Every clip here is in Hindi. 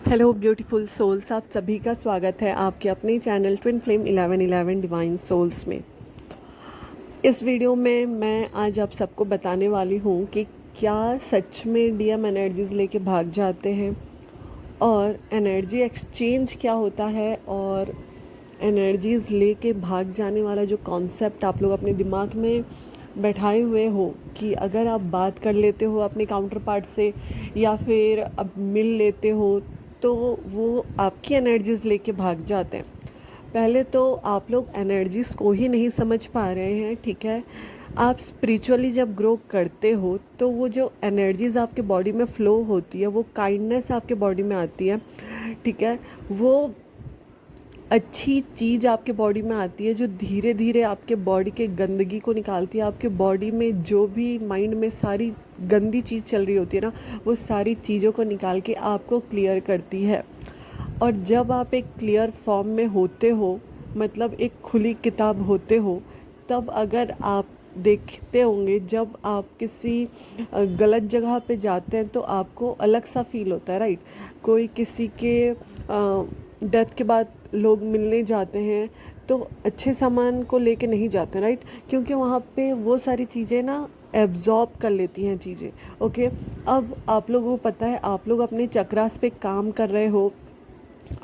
हेलो ब्यूटीफुल सोल्स, आप सभी का स्वागत है आपके अपने channel twin flame 1111 divine souls में। इस वीडियो में मैं आज आप सबको बताने वाली हूँ कि क्या सच में डीएम एनर्जीज लेके भाग जाते हैं और एनर्जी एक्सचेंज क्या होता है, और एनर्जीज लेके भाग जाने वाला जो कॉन्सेप्ट आप लोग अपने दिमाग में बैठाए हुए हो कि अगर आप बात कर लेते हो अपने काउंटर पार्ट से या फिर अब मिल लेते हो तो वो आपकी एनर्जीज़ लेके भाग जाते हैं। पहले तो आप लोग एनर्जीज़ को ही नहीं समझ पा रहे हैं, ठीक है। आप स्पिरिचुअली जब ग्रो करते हो तो वो जो एनर्जीज़ आपके बॉडी में फ़्लो होती है, वो काइंडनेस आपके बॉडी में आती है, ठीक है। वो अच्छी चीज़ आपके बॉडी में आती है जो धीरे धीरे आपके बॉडी के गंदगी को निकालती है। आपके बॉडी में जो भी माइंड में सारी गंदी चीज़ चल रही होती है ना, वो सारी चीज़ों को निकाल के आपको क्लियर करती है। और जब आप एक क्लियर फॉर्म में होते हो, मतलब एक खुली किताब होते हो, तब अगर आप देखते होंगे जब आप किसी गलत जगह पे जाते हैं तो आपको अलग सा फील होता है, राइट। कोई किसी के डेथ के बाद लोग मिलने जाते हैं तो अच्छे सामान को लेके नहीं जाते, राइट, क्योंकि वहाँ पे वो सारी चीज़ें ना एब्जॉर्ब कर लेती हैं चीज़ें। ओके, अब आप लोगों को पता है, आप लोग अपने चक्रास पे काम कर रहे हो,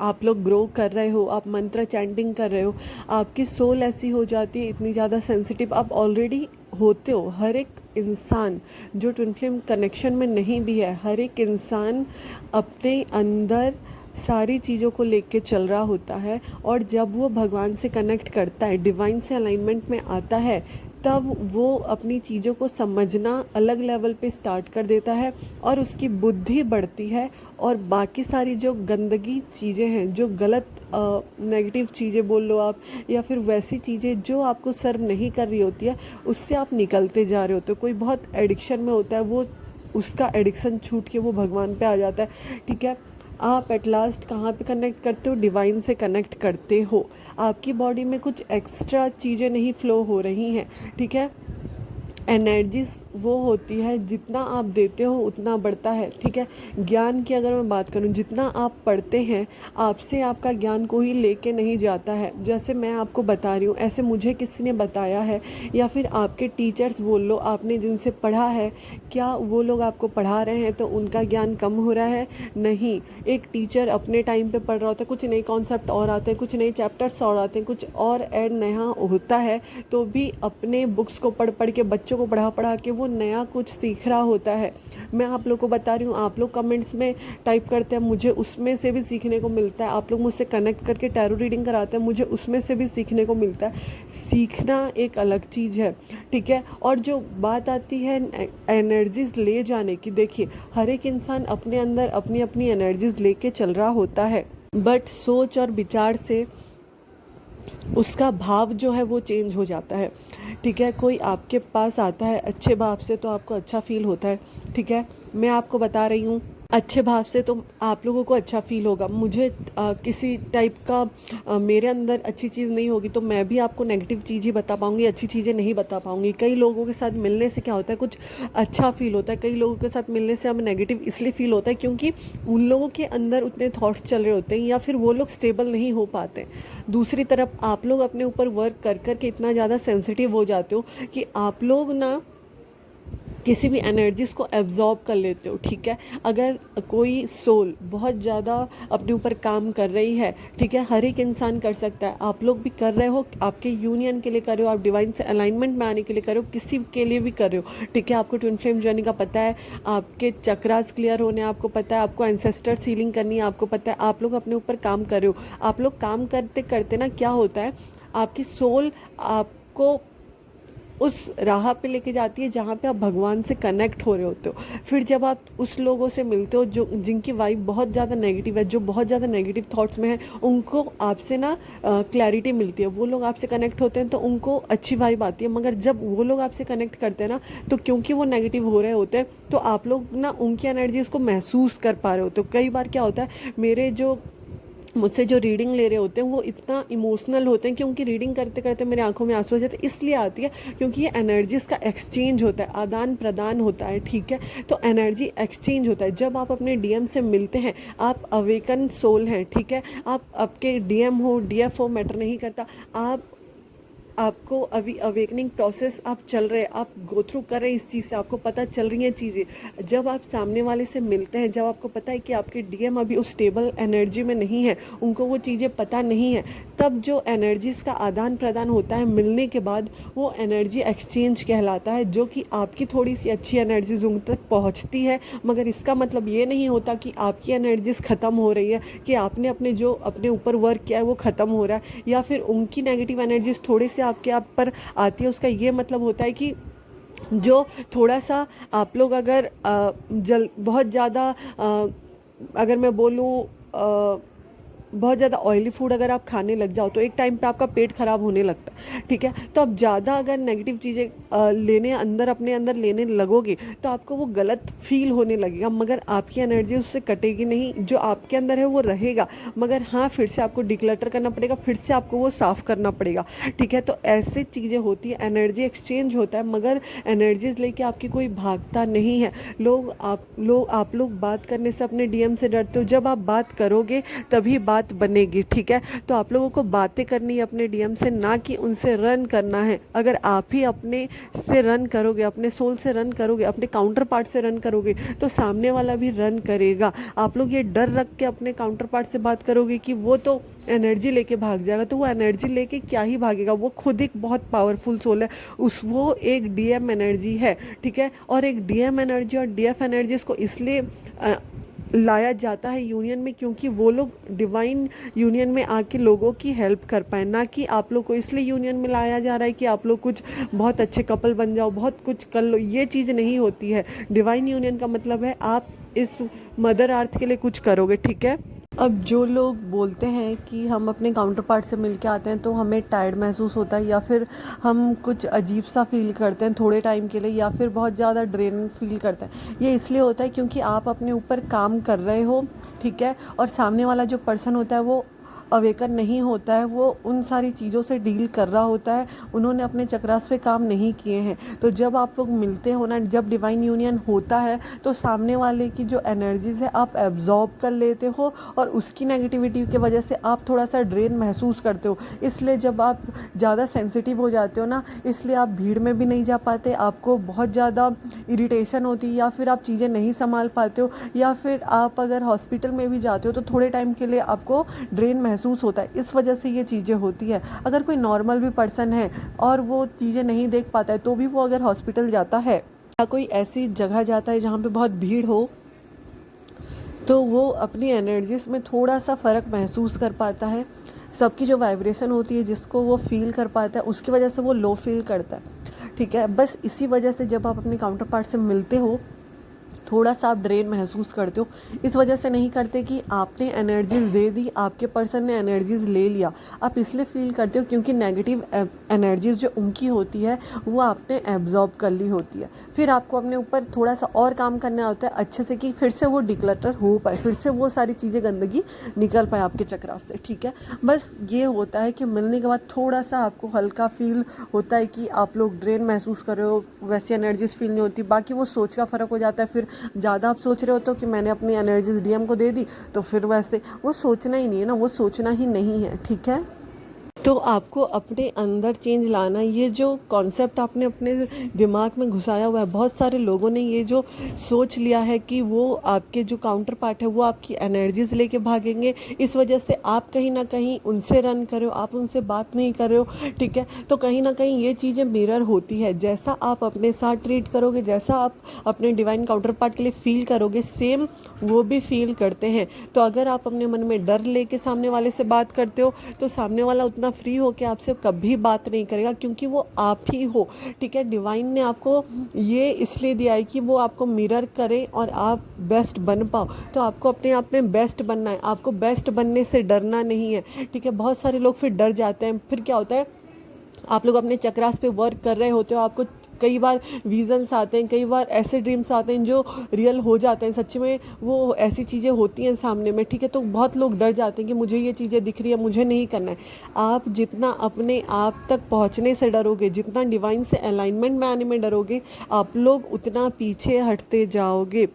आप लोग ग्रो कर रहे हो, आप मंत्र चैंटिंग कर रहे हो, आपकी सोल ऐसी हो जाती है, इतनी ज़्यादा सेंसिटिव आप ऑलरेडी होते हो। हर एक इंसान जो ट्विन फ्लेम कनेक्शन में नहीं भी है, हर एक इंसान अपने अंदर सारी चीज़ों को लेके चल रहा होता है। और जब वो भगवान से कनेक्ट करता है, डिवाइन से अलाइनमेंट में आता है, तब वो अपनी चीज़ों को समझना अलग लेवल पे स्टार्ट कर देता है और उसकी बुद्धि बढ़ती है। और बाकी सारी जो गंदगी चीज़ें हैं, जो गलत नेगेटिव चीज़ें बोल लो आप, या फिर वैसी चीज़ें जो आपको सर्व नहीं कर रही होती है, उससे आप निकलते जा रहे होते हो। कोई बहुत एडिक्शन में होता है, वो उसका एडिक्शन छूट के वो भगवान पे आ जाता है, ठीक है। आप एट लास्ट कहाँ पे कनेक्ट करते हो? डिवाइन से कनेक्ट करते हो। आपकी बॉडी में कुछ एक्स्ट्रा चीज़ें नहीं फ़्लो हो रही हैं, ठीक है। एनर्जीज वो होती है, जितना आप देते हो उतना बढ़ता है, ठीक है। ज्ञान की अगर मैं बात करूं, जितना आप पढ़ते हैं आपसे आपका ज्ञान कोई लेके नहीं जाता है। जैसे मैं आपको बता रही हूँ, ऐसे मुझे किसी ने बताया है, या फिर आपके टीचर्स बोल लो, आपने जिनसे पढ़ा है, क्या वो लोग आपको पढ़ा रहे हैं तो उनका ज्ञान कम हो रहा है? नहीं। एक टीचर अपने टाइम पे पढ़ रहा होता है, कुछ नए कॉन्सेप्ट और आते हैं, कुछ नए चैप्टर्स और आते हैं, कुछ और ऐड नया होता है, तो भी अपने बुक्स को पढ़ पढ़ के, बच्चों को पढ़ा पढ़ा के वो नया कुछ सीख रहा होता है। मैं आप लोग को बता रही हूँ, आप लोग कमेंट्स में टाइप करते हैं मुझे उसमें से भी सीखने को मिलता है, आप लोग मुझसे कनेक्ट करके टैरो रीडिंग कराते हैं, मुझे उसमें से भी सीखने को मिलता है। सीखना एक अलग चीज़ है, ठीक है। और जो बात आती है एनर्जीज ले जाने की, देखिए हर एक इंसान अपने अंदर अपनी अपनी एनर्जीज लेके चल रहा होता है, बट सोच और विचार से उसका भाव जो है वो चेंज हो जाता है, ठीक है। कोई आपके पास आता है अच्छे भाव से तो आपको अच्छा फील होता है, ठीक है। मैं आपको बता रही हूँ, अच्छे भाव से तो आप लोगों को अच्छा फील होगा। मुझे किसी टाइप का मेरे अंदर अच्छी चीज़ नहीं होगी तो मैं भी आपको नेगेटिव चीज़ ही बता पाऊँगी, अच्छी चीज़ें नहीं बता पाऊँगी। कई लोगों के साथ मिलने से क्या होता है, कुछ अच्छा फील होता है, कई लोगों के साथ मिलने से हमें नेगेटिव इसलिए फील होता है क्योंकि उन लोगों के अंदर उतने थॉट्स चल रहे होते हैं, या फिर वो लोग स्टेबल नहीं हो पाते। दूसरी तरफ आप लोग अपने ऊपर वर्क कर कर के इतना ज़्यादा सेंसिटिव हो जाते हो कि आप लोग ना किसी भी एनर्जीज़ को एब्जॉर्ब कर लेते हो, ठीक है। अगर कोई सोल बहुत ज़्यादा अपने ऊपर काम कर रही है, ठीक है, हर एक इंसान कर सकता है, आप लोग भी कर रहे हो, आपके यूनियन के लिए कर रहे हो, आप डिवाइन से अलाइनमेंट में आने के लिए कर रहे हो, किसी के लिए भी कर रहे हो, ठीक है। आपको ट्विन फ्लेम जर्नी का पता है, आपके चक्रास क्लियर होने आपको पता है, आपको एंसेस्टर सीलिंग करनी है आपको पता है, आप लोग अपने ऊपर काम कर रहे हो। आप लोग काम करते करते ना क्या होता है, आपकी सोल आपको उस राह पे लेके जाती है जहाँ पे आप भगवान से कनेक्ट हो रहे होते हो। फिर जब आप उस लोगों से मिलते हो जो जिनकी वाइब बहुत ज़्यादा नेगेटिव है, जो बहुत ज़्यादा नेगेटिव थॉट्स में है, उनको आपसे ना क्लैरिटी मिलती है। वो लोग आपसे कनेक्ट होते हैं तो उनको अच्छी वाइब आती है, मगर जब वो लोग आपसे कनेक्ट करते हैं ना, तो क्योंकि वो नेगेटिव हो रहे होते हैं तो आप लोग ना उनकी एनर्जीज़ को महसूस कर पा रहे होते हो। कई बार क्या होता है, मेरे जो मुझसे जो रीडिंग ले रहे होते हैं वो इतना इमोशनल होते हैं कि उनकी रीडिंग करते करते मेरे आंखों में आंसू आ जाते हैं। इसलिए आती है क्योंकि ये एनर्जीज़ का एक्सचेंज होता है, आदान प्रदान होता है, ठीक है। तो एनर्जी एक्सचेंज होता है जब आप अपने डीएम से मिलते हैं। आप अवेकन सोल हैं, ठीक है। आप आपके डीएम हो, डीएफ हो, मैटर नहीं करता। आपको अभी अवेकनिंग प्रोसेस आप चल रहे हैं, आप गो थ्रू कर रहे हैं इस चीज़ से, आपको पता चल रही हैं चीज़ें। जब आप सामने वाले से मिलते हैं, जब आपको पता है कि आपके डीएम अभी उस स्टेबल एनर्जी में नहीं है, उनको वो चीज़ें पता नहीं है, तब जो एनर्जीज़ का आदान प्रदान होता है मिलने के बाद, वो एनर्जी एक्सचेंज कहलाता है, जो कि आपकी थोड़ी सी अच्छी एनर्जीज उन तक पहुँचती है। मगर इसका मतलब ये नहीं होता कि आपकी एनर्जीज ख़त्म हो रही है, कि आपने अपने ऊपर वर्क किया है वो ख़त्म हो रहा है, या फिर उनकी नेगेटिव एनर्जीज थोड़े से आपके आप पर आती है। उसका ये मतलब होता है कि जो थोड़ा सा आप लोग अगर बहुत ज़्यादा अगर मैं बोलूँ बहुत ज़्यादा ऑयली फूड अगर आप खाने लग जाओ तो एक टाइम पे आपका पेट ख़राब होने लगता है, ठीक है। तो आप ज़्यादा अगर नेगेटिव चीज़ें अपने अंदर लेने लगोगे तो आपको वो गलत फील होने लगेगा, मगर आपकी एनर्जी उससे कटेगी नहीं। जो आपके अंदर है वो रहेगा, मगर हाँ फिर से आपको डिक्लटर करना पड़ेगा, फिर से आपको वो साफ़ करना पड़ेगा, ठीक है। तो ऐसे चीज़ें होती है, एनर्जी एक्सचेंज होता है, मगर एनर्जीज लेके आपकी कोई भागता नहीं है। आप लोग बात करने से अपने डीएम से डरते हो। जब आप बात करोगे तभी बात बनेगी, ठीक है। तो आप लोगों को बातें करनी है अपने डीएम से, ना कि उनसे रन करना है। अगर आप ही अपने से रन करोगे, अपने सोल से रन करोगे, अपने काउंटर पार्ट से रन करोगे, तो सामने वाला भी रन करेगा। आप लोग ये डर रख के अपने काउंटर पार्ट से बात करोगे कि वो तो एनर्जी लेके भाग जाएगा, तो वो एनर्जी लेके क्या ही भागेगा। वो खुद एक बहुत पावरफुल सोल है, वो एक डीएम एनर्जी है, ठीक है। और एक डीएम एनर्जी और डीएफ एनर्जी इसको इसलिए लाया जाता है यूनियन में, क्योंकि वो लोग डिवाइन यूनियन में आके लोगों की हेल्प कर पाए, ना कि आप लोग को इसलिए यूनियन में लाया जा रहा है कि आप लोग कुछ बहुत अच्छे कपल बन जाओ, बहुत कुछ कर लो। ये चीज़ नहीं होती है। डिवाइन यूनियन का मतलब है आप इस मदर अर्थ के लिए कुछ करोगे, ठीक है। अब जो लोग बोलते हैं कि हम अपने काउंटर पार्ट से मिल के आते हैं तो हमें टायर्ड महसूस होता है, या फिर हम कुछ अजीब सा फील करते हैं थोड़े टाइम के लिए, या फिर बहुत ज़्यादा ड्रेन फील करते हैं, ये इसलिए होता है क्योंकि आप अपने ऊपर काम कर रहे हो, ठीक है। और सामने वाला जो पर्सन होता है वो अवेकन नहीं होता है, वो उन सारी चीज़ों से डील कर रहा होता है, उन्होंने अपने चक्रास पे काम नहीं किए हैं। तो जब आप लोग मिलते हो ना, जब डिवाइन यूनियन होता है, तो सामने वाले की जो एनर्जीज है आप एब्जॉर्ब कर लेते हो, और उसकी नेगेटिविटी की वजह से आप थोड़ा सा ड्रेन महसूस करते हो। इसलिए जब आप ज़्यादा सेंसिटिव हो जाते हो ना, इसलिए आप भीड़ में भी नहीं जा पाते, आपको बहुत ज़्यादा इरिटेशन होती है, या फिर आप चीज़ें नहीं संभाल पाते हो, या फिर आप अगर हॉस्पिटल में भी जाते हो तो थोड़े टाइम के लिए आपको ड्रेन महसूस होता है। इस वजह से ये चीज़ें होती है। अगर कोई नॉर्मल भी पर्सन है और वो चीज़ें नहीं देख पाता है, तो भी वो अगर हॉस्पिटल जाता है या कोई ऐसी जगह जाता है जहाँ पे बहुत भीड़ हो, तो वो अपनी एनर्जीज में थोड़ा सा फ़र्क महसूस कर पाता है। सबकी जो वाइब्रेशन होती है जिसको वो फील कर पाता है, उसकी वजह से वो लो फील करता है, ठीक है। बस इसी वजह से जब आप अपने काउंटर पार्ट से मिलते हो थोड़ा सा आप ड्रेन महसूस करते हो। इस वजह से नहीं करते कि आपने एनर्जीज दे दी, आपके पर्सन ने एनर्जीज ले लिया। आप इसलिए फील करते हो क्योंकि नेगेटिव एनर्जीज जो उनकी होती है वो आपने एब्जॉर्ब कर ली होती है। फिर आपको अपने ऊपर थोड़ा सा और काम करना होता है अच्छे से, कि फिर से वो डिक्लटर हो पाए, फिर से वो सारी चीज़ें गंदगी निकल पाए आपके चक्रास से, ठीक है। बस ये होता है कि मिलने के बाद थोड़ा सा आपको हल्का फील होता है कि आप लोग ड्रेन महसूस कर रहे हो, वैसी एनर्जीज फील नहीं होती। बाकी वो सोच का फ़र्क हो जाता है। फिर ज़्यादा आप सोच रहे हो तो कि मैंने अपनी एनर्जीज डीएम को दे दी, तो फिर वैसे वो सोचना ही नहीं है ना, वो सोचना ही नहीं है, ठीक है। तो आपको अपने अंदर चेंज लाना, ये जो कॉन्सेप्ट आपने अपने दिमाग में घुसाया हुआ है, बहुत सारे लोगों ने ये जो सोच लिया है कि वो आपके जो काउंटर पार्ट है वो आपकी एनर्जीज लेके भागेंगे, इस वजह से आप कहीं ना कहीं उनसे रन कर रहे हो, आप उनसे बात नहीं कर रहे हो, ठीक है। तो कहीं ना कहीं ये चीज़ें मिरर होती है। जैसा आप अपने साथ ट्रीट करोगे, जैसा आप अपने डिवाइन काउंटर पार्ट के लिए फील करोगे, सेम वो भी फील करते हैं। तो अगर आप अपने मन में डर लेके सामने वाले से बात करते हो, तो सामने वाला उतना फ्री हो के आपसे कभी बात नहीं करेगा, क्योंकि वो आप ही हो, ठीक है। डिवाइन ने आपको ये इसलिए दिया है कि वो आपको मिरर करे और आप बेस्ट बन पाओ। तो आपको अपने आप में बेस्ट बनना है, आपको बेस्ट बनने से डरना नहीं है, ठीक है। बहुत सारे लोग फिर डर जाते हैं। फिर क्या होता है, आप लोग अपने चक्रास पे वर्क कर रहे होते हो, आपको कई बार विजन्स आते हैं, कई बार ऐसे ड्रीम्स आते हैं जो रियल हो जाते हैं, सच में वो ऐसी चीज़ें होती हैं सामने में, ठीक है। तो बहुत लोग डर जाते हैं कि मुझे ये चीज़ें दिख रही है, मुझे नहीं करना है। आप जितना अपने आप तक पहुंचने से डरोगे, जितना डिवाइन से अलाइनमेंट में आने में डरोगे, आप लोग उतना पीछे हटते जाओगे।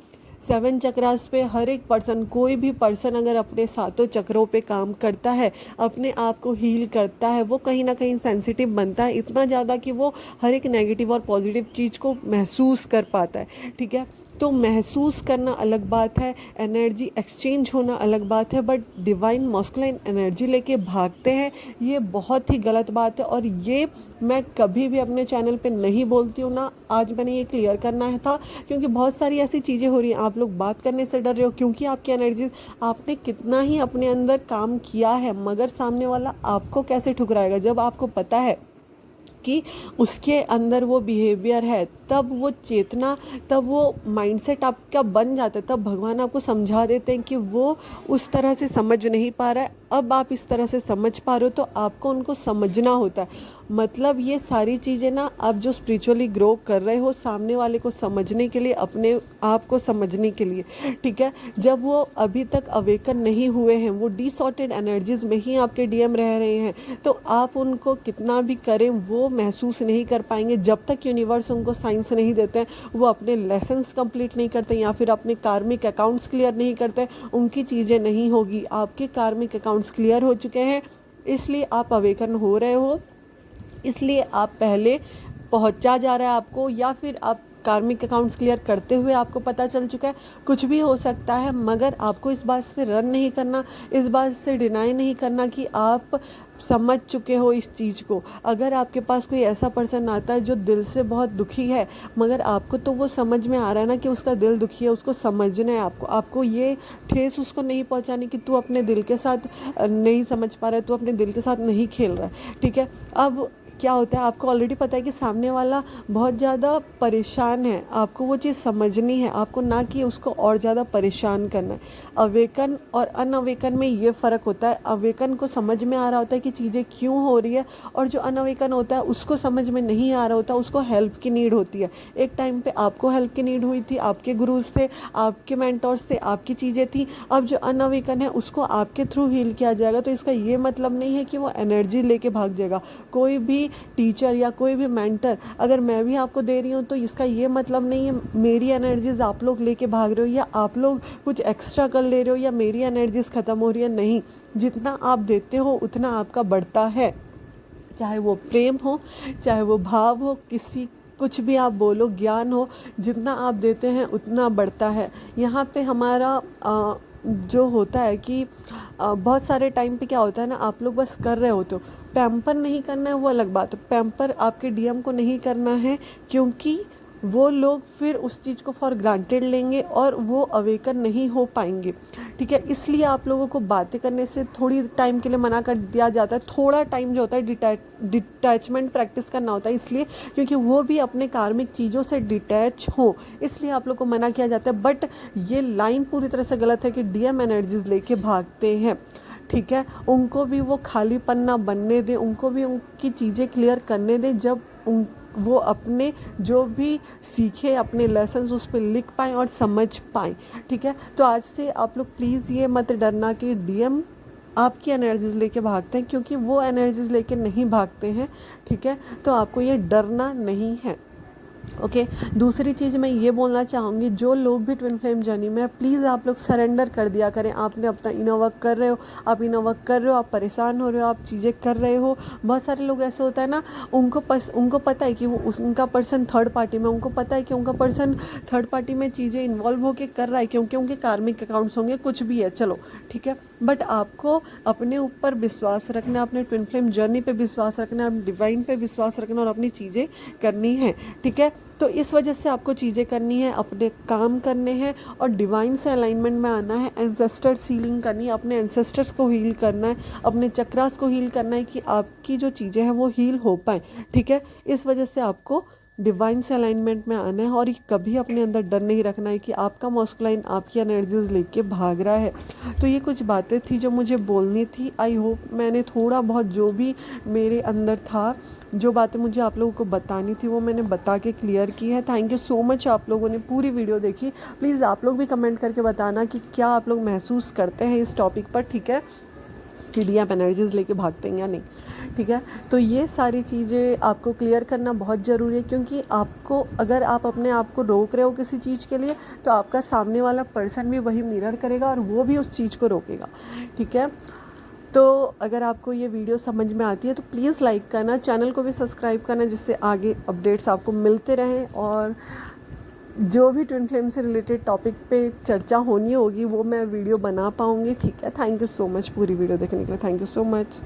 7 चक्रास पे हर एक पर्सन, कोई भी पर्सन अगर अपने सातों चक्रों पे काम करता है, अपने आप को हील करता है, वो कहीं ना कहीं सेंसिटिव बनता है, इतना ज़्यादा कि वो हर एक नेगेटिव और पॉजिटिव चीज़ को महसूस कर पाता है, ठीक है। तो महसूस करना अलग बात है, एनर्जी एक्सचेंज होना अलग बात है, बट डिवाइन मॉस्कुलाइन एनर्जी लेके भागते हैं, ये बहुत ही गलत बात है। और ये मैं कभी भी अपने चैनल पे नहीं बोलती हूँ ना, आज मैंने ये क्लियर करना है था, क्योंकि बहुत सारी ऐसी चीज़ें हो रही हैं, आप लोग बात करने से डर रहे हो क्योंकि आपकी एनर्जी, आपने कितना ही अपने अंदर काम किया है, मगर सामने वाला आपको कैसे ठुकराएगा। जब आपको पता है कि उसके अंदर वो बिहेवियर है, तब वो चेतना, तब वो माइंडसेट आपका बन जाता है, तब भगवान आपको समझा देते हैं कि वो उस तरह से समझ नहीं पा रहा है, अब आप इस तरह से समझ पा रहे हो, तो आपको उनको समझना होता है। मतलब ये सारी चीज़ें ना, आप जो स्पिरिचुअली ग्रो कर रहे हो, सामने वाले को समझने के लिए, अपने आप को समझने के लिए, ठीक है। जब वो अभी तक अवेकन नहीं हुए हैं, वो डिसऑर्टेड एनर्जीज में ही आपके डीएम रह रहे हैं, तो आप उनको कितना भी करें वो महसूस नहीं कर पाएंगे जब तक यूनिवर्स उनको साइंस नहीं देते हैं, वो अपने लेसन्स कंप्लीट नहीं करते या फिर अपने कार्मिक अकाउंट्स क्लियर नहीं करते, उनकी चीज़ें नहीं होगी। आपके कार्मिक अकाउंट्स क्लियर हो चुके हैं, इसलिए आप अवेकन हो रहे हो, इसलिए आप पहले पहुंचा जा रहा है आपको, या फिर आप कार्मिक अकाउंट्स क्लियर करते हुए आपको पता चल चुका है। कुछ भी हो सकता है, मगर आपको इस बात से रन नहीं करना, इस बात से डिनाई नहीं करना कि आप समझ चुके हो इस चीज़ को। अगर आपके पास कोई ऐसा पर्सन आता है जो दिल से बहुत दुखी है, मगर आपको तो वो समझ में आ रहा है ना कि उसका दिल दुखी है, उसको समझना है आपको ये ठेस उसको नहीं पहुंचानी कि तू अपने दिल के साथ नहीं समझ पा रहा है, तू अपने दिल के साथ नहीं खेल रहा है, ठीक है। अब क्या होता है, आपको ऑलरेडी पता है कि सामने वाला बहुत ज़्यादा परेशान है, आपको वो चीज़ समझनी है, आपको ना कि उसको और ज़्यादा परेशान करना है। अवेकन और अनअवेकन में ये फ़र्क होता है, अवेकन को समझ में आ रहा होता है कि चीज़ें क्यों हो रही है, और जो अनअवेकन होता है उसको समझ में नहीं आ रहा होता, उसको हेल्प की नीड होती है। एक टाइम पे आपको हेल्प की नीड हुई थी, आपके गुरुज थे, आपके मेंटर्स थे, आपकी चीज़ें थी। अब जो अनअवेकन है उसको आपके थ्रू हील किया जाएगा, तो इसका ये मतलब नहीं है कि वो एनर्जी लेके भाग जाएगा। कोई भी टीचर या कोई भी मेंटर अगर मैं भी आपको दे रही हूँ, तो इसका ये मतलब नहीं है मेरी एनर्जीज आप लोग लेके भाग रहे हो, या आप लोग कुछ एक्स्ट्रा कर ले रहे हो, या मेरी एनर्जीज ख़त्म हो रही है। नहीं, जितना आप देते हो उतना आपका बढ़ता है, चाहे वो प्रेम हो, चाहे वो भाव हो, किसी कुछ भी आप बोलो, ज्ञान हो, जितना आप देते हैं उतना बढ़ता है। यहाँ पे हमारा जो होता है कि बहुत सारे टाइम पे क्या होता है ना, आप लोग बस कर रहे होते हो, पैम्पर नहीं करना है वो अलग बात है, पैम्पर आपके डीएम को नहीं करना है, क्योंकि वो लोग फिर उस चीज़ को फॉर ग्रांटेड लेंगे और वो अवेकन नहीं हो पाएंगे, ठीक है। इसलिए आप लोगों को बातें करने से थोड़ी टाइम के लिए मना कर दिया जाता है, थोड़ा टाइम जो होता है डिटैचमेंट प्रैक्टिस करना होता है, इसलिए क्योंकि वो भी अपने कार्मिक चीज़ों से डिटैच हो, इसलिए आप लोग को मना किया जाता है। बट ये लाइन पूरी तरह से गलत है कि डीएम एनर्जीज लेके भागते हैं, ठीक है। उनको भी वो खाली पन्ना बनने दें, उनको भी उनकी चीज़ें क्लियर करने दें, जब वो अपने जो भी सीखे अपने लेसन्स उस पर लिख पाएँ और समझ पाएँ, ठीक है। तो आज से आप लोग प्लीज़ ये मत डरना कि डीएम आपकी एनर्जीज़ लेके भागते हैं, क्योंकि वो एनर्जीज़ लेके नहीं भागते हैं, ठीक है। तो आपको ये डरना नहीं है, ओके। दूसरी चीज़ मैं ये बोलना चाहूँगी, जो लोग भी ट्विन फ्लेम जर्नी में, प्लीज़ आप लोग सरेंडर कर दिया करें। आपने अपना इनर वर्क कर रहे हो, आप इनर वर्क कर रहे हो, आप परेशान हो रहे हो, आप चीज़ें कर रहे हो। बहुत सारे लोग ऐसे होता है ना, उनको पता है कि वो उनका पर्सन थर्ड पार्टी में, उनको पता है कि उनका पर्सन थर्ड पार्टी में चीज़ें इन्वॉल्व होकर कर रहा है, क्योंकि उनके कार्मिक अकाउंट्स होंगे, कुछ भी है, चलो ठीक है। बट आपको अपने ऊपर विश्वास रखना, अपने ट्विन फ्लेम जर्नी पे विश्वास रखना, अपने डिवाइन पे विश्वास रखना और अपनी चीज़ें करनी है, ठीक है। तो इस वजह से आपको चीज़ें करनी है, अपने काम करने हैं और डिवाइन से अलाइनमेंट में आना है, एंसेस्टर्स हीलिंग करनी है, अपने एंसेस्टर्स को हील करना है, अपने चक्रास को हील करना है कि आपकी जो चीज़ें हैं वो हील हो पाए, ठीक है। इस वजह से आपको डिवाइन से अलाइनमेंट में आना है और ये कभी अपने अंदर डर नहीं रखना है कि आपका मस्कुलाइन आपकी एनर्जीज लेके भाग रहा है। तो ये कुछ बातें थी जो मुझे बोलनी थी। आई होप मैंने थोड़ा बहुत जो भी मेरे अंदर था, जो बातें मुझे आप लोगों को बतानी थी, वो मैंने बता के क्लियर की है। थैंक यू सो मच, आप लोगों ने पूरी वीडियो देखी। प्लीज़ आप लोग भी कमेंट करके बताना कि क्या आप लोग महसूस करते हैं इस टॉपिक पर, ठीक है, कि आप एनर्जीज़ लेके भागते हैं या नहीं, ठीक है। तो ये सारी चीज़ें आपको क्लियर करना बहुत ज़रूरी है, क्योंकि आपको, अगर आप अपने आप को रोक रहे हो किसी चीज़ के लिए, तो आपका सामने वाला पर्सन भी वही मिरर करेगा और वो भी उस चीज़ को रोकेगा, ठीक है। तो अगर आपको ये वीडियो समझ में आती है तो प्लीज़ लाइक करना, चैनल को भी सब्सक्राइब करना, जिससे आगे अपडेट्स आपको मिलते रहें। और जो भी ट्विन फ्लेम से रिलेटेड टॉपिक पे चर्चा होनी होगी वो मैं वीडियो बना पाऊँगी, ठीक है। थैंक यू सो मच पूरी वीडियो देखने के लिए। Thank you so much.